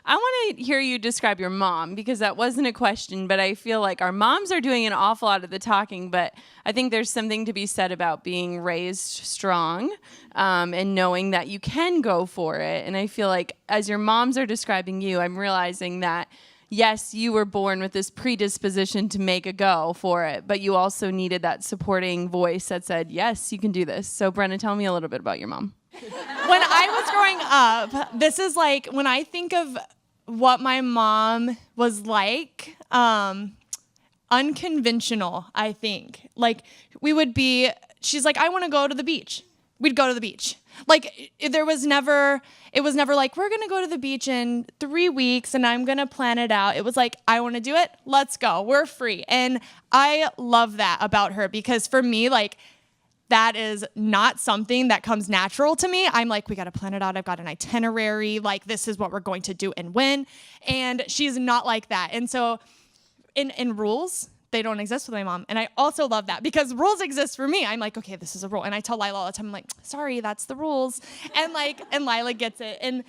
I want to hear you describe your mom, because that wasn't a question, but I feel like our moms are doing an awful lot of the talking, but I think there's something to be said about being raised strong and knowing that you can go for it. And I feel like as your moms are describing you, I'm realizing that yes, you were born with this predisposition to make a go for it, but you also needed that supporting voice that said, yes, you can do this. So Brenna, tell me a little bit about your mom. When I was growing up, this is like, when I think of what my mom was like, unconventional, I think. Like, she's like, I want to go to the beach. We'd go to the beach. Like, it was never like, we're going to go to the beach in 3 weeks and I'm going to plan it out. It was like, I want to do it. Let's go. We're free. And I love that about her, because for me, like, that is not something that comes natural to me. I'm like, we got to plan it out. I've got an itinerary. Like, this is what we're going to do and when. And she's not like that. And so in rules, they don't exist with my mom. And I also love that, because rules exist for me. I'm like, okay, this is a rule. And I tell Lila all the time, I'm like, sorry, that's the rules. And Lila gets it. And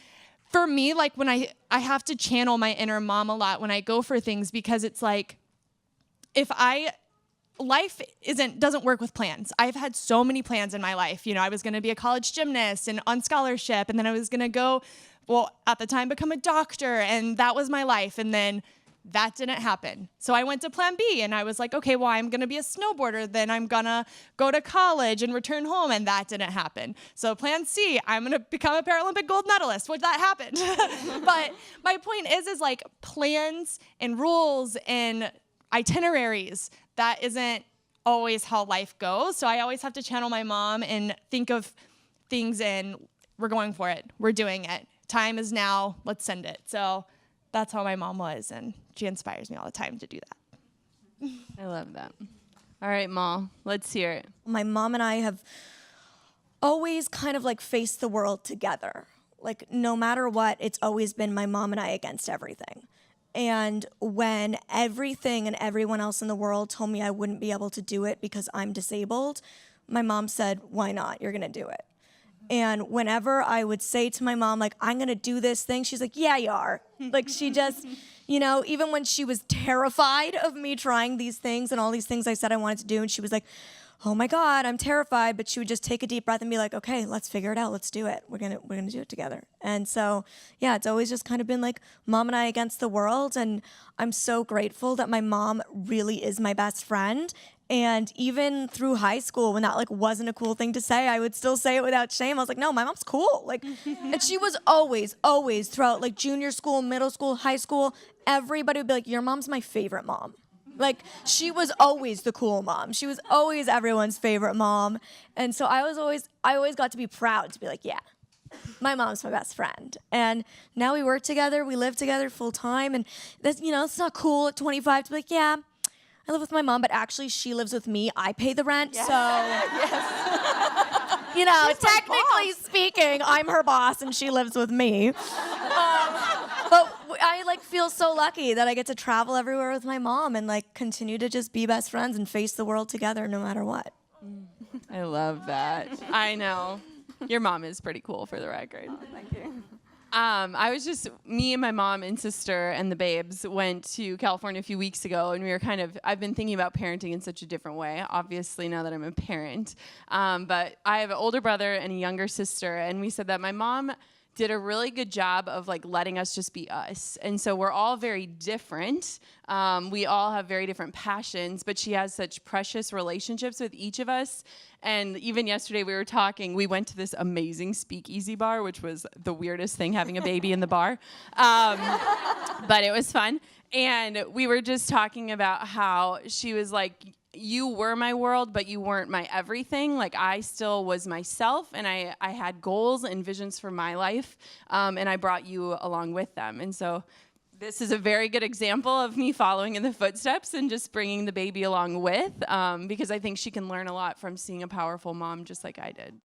for me, like, when I have to channel my inner mom a lot when I go for things, because it's like, life doesn't work with plans. I've had so many plans in my life. You know, I was going to be a college gymnast and on scholarship, and then I was going to go, well, at the time, become a doctor, and that was my life. And then that didn't happen. So I went to plan B, and I was like, okay, well, I'm going to be a snowboarder. Then I'm going to go to college and return home, and that didn't happen. So plan C, I'm going to become a Paralympic gold medalist, which that happened. But my point is like, plans and rules and itineraries, that isn't always how life goes. So I always have to channel my mom and think of things in, we're going for it. We're doing it. Time is now. Let's send it. So that's how my mom was, and she inspires me all the time to do that. I love that. All right, Mal, let's hear it. My mom and I have always kind of like faced the world together. Like, no matter what, it's always been my mom and I against everything. And when everything and everyone else in the world told me I wouldn't be able to do it because I'm disabled, my mom said, why not? You're going to do it. And whenever I would say to my mom, like, I'm going to do this thing, she's like, yeah, you are. Like, she just, you know, even when she was terrified of me trying these things and all these things I said I wanted to do, and she was like, oh my God, I'm terrified. But she would just take a deep breath and be like, okay, let's figure it out. Let's do it. We're gonna do it together. And so, yeah, it's always just kind of been like mom and I against the world. And I'm so grateful that my mom really is my best friend. And even through high school, when that like wasn't a cool thing to say, I would still say it without shame. I was like, no, my mom's cool. Like, and she was always throughout like junior school, middle school, high school, everybody would be like, your mom's my favorite mom. Like, she was always the cool mom. She was always everyone's favorite mom. And so I always got to be proud to be like, yeah, my mom's my best friend. And now we work together, we live together full time. And that's, you know, it's not cool at 25 to be like, yeah, I live with my mom, but actually she lives with me. I pay the rent, yes. So, yes. You know, technically speaking, I'm her boss and she lives with me. But I like feel so lucky that I get to travel everywhere with my mom and like continue to just be best friends and face the world together no matter what. I love that. I know. Your mom is pretty cool, for the record. Oh, thank you. Me and my mom and sister and the babes went to California a few weeks ago, and I've been thinking about parenting in such a different way, obviously, now that I'm a parent. But I have an older brother and a younger sister, and we said that my mom did a really good job of like letting us just be us. And so we're all very different. We all have very different passions, but she has such precious relationships with each of us. And even yesterday we were talking, we went to this amazing speakeasy bar, which was the weirdest thing, having a baby in the bar. But it was fun. And we were just talking about how she was like, you were my world, but you weren't my everything. Like, I still was myself, and I had goals and visions for my life, and I brought you along with them. And so this is a very good example of me following in the footsteps and just bringing the baby along with, because I think she can learn a lot from seeing a powerful mom just like I did.